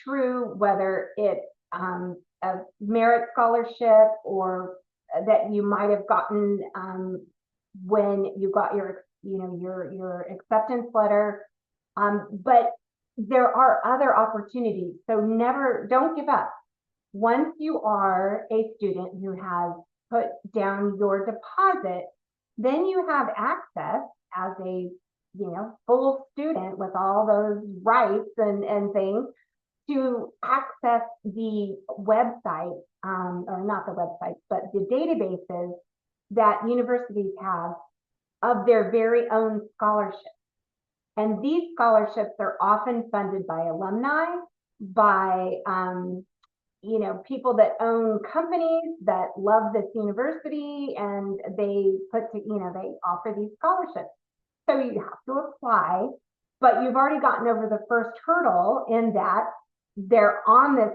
true whether it's a merit scholarship or that you might have gotten when you got your acceptance letter. But there are other opportunities. So don't give up. Once you are a student who has put down your deposit, then you have access as a full student with all those rights and things to access the website, or not the websites, but the databases that universities have of their very own scholarships. And these scholarships are often funded by alumni, by people that own companies that love this university, and they they offer these scholarships. So you have to apply, but you've already gotten over the first hurdle in that they're on this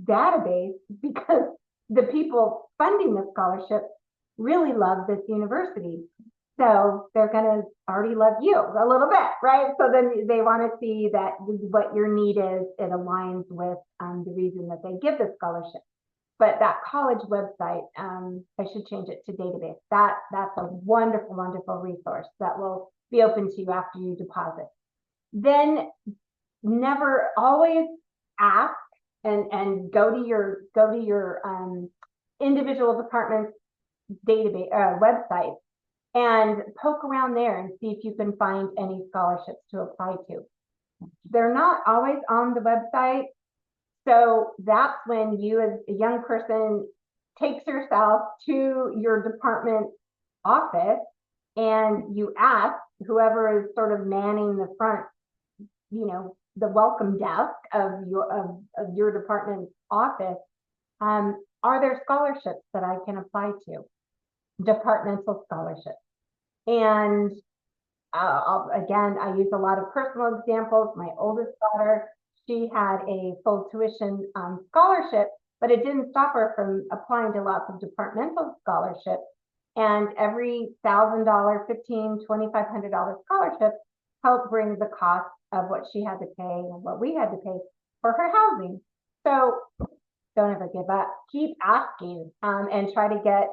database because the people funding the scholarship really love this university. So they're going to already love you a little bit, right? So then they want to see that what your need is, it aligns with the reason that they give the scholarship. But that college website, I should change it to database. That's a wonderful, wonderful resource that will be open to you after you deposit. Then never always ask and go to your individual department's database website and poke around there and see if you can find any scholarships to apply to. They're not always on the website. So that's when you as a young person takes yourself to your department office and you ask whoever is sort of manning the front, the welcome desk of your department's office. Are there scholarships that I can apply to? Departmental scholarships. And again, I use a lot of personal examples. My oldest daughter, she had a full tuition scholarship, but it didn't stop her from applying to lots of departmental scholarships. And every $1,000, $1,500, $2,500 scholarship helped bring the cost of what she had to pay and what we had to pay for her housing. So don't ever give up. Keep asking and try to get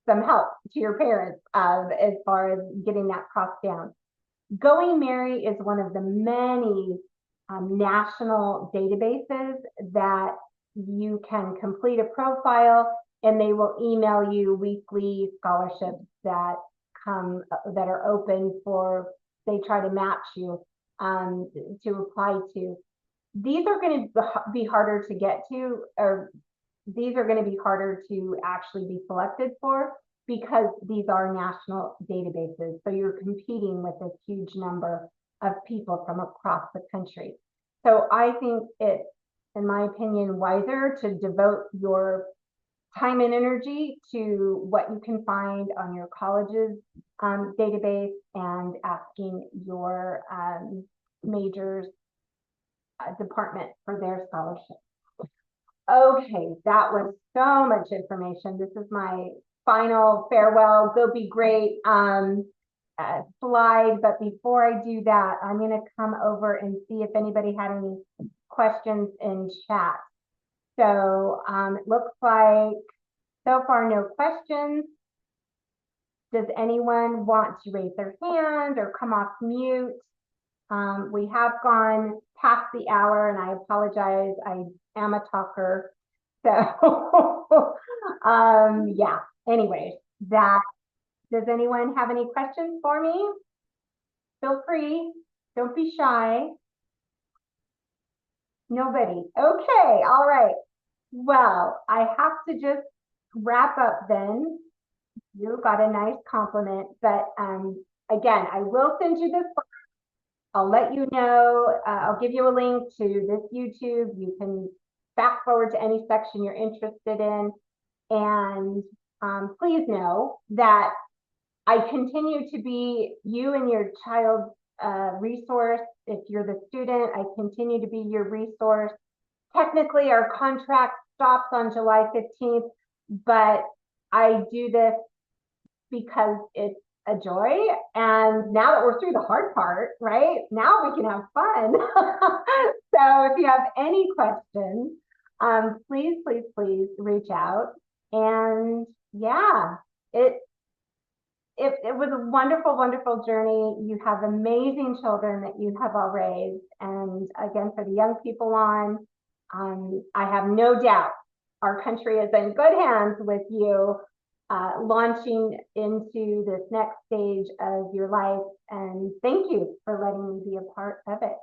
some help to your parents as far as getting that cost down. Going Merry is one of the many national databases that you can complete a profile and they will email you weekly scholarships that are open for, they try to match you to apply to. These are going to be harder to get to, or these are going to be harder to actually be selected for because these are national databases. So you're competing with a huge number of people from across the country. So I think it's, in my opinion, wiser to devote your time and energy to what you can find on your college's database and asking your majors department for their scholarship. Okay, that was so much information. This is my final farewell. Go be great slide. But before I do that, I'm going to come over and see if anybody had any questions in chat. So it looks like so far no questions. Does anyone want to raise their hand or come off mute? We have gone past the hour and I apologize. I am a talker. So yeah, anyways, does anyone have any questions for me? Feel free. Don't be shy. Nobody. Okay. All right. Well, I have to just wrap up then. You got a nice compliment, but again, I will send you this. I'll let you know. I'll give you a link to this YouTube. You can fast forward to any section you're interested in. And please know that I continue to be you and your child's resource. If you're the student, I continue to be your resource. Technically, our contract stops on July 15th, but I do this because it's a joy. And now that we're through the hard part, right? Now we can have fun. So if you have any questions, please, please, please reach out. And yeah, it was a wonderful, wonderful journey. You have amazing children that you have all raised. And again, for the young people on, I have no doubt our country is in good hands with you launching into this next stage of your life. And thank you for letting me be a part of it.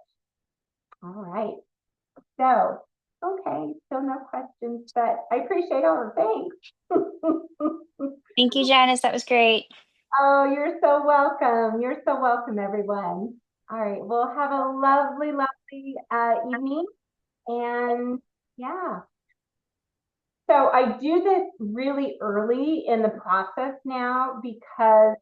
All right. So, okay, still no questions, but I appreciate all the thanks. Thank you, Janice. That was great. Oh, you're so welcome. You're so welcome, everyone. All right, we'll have a lovely, lovely evening. And yeah. So I do this really early in the process now because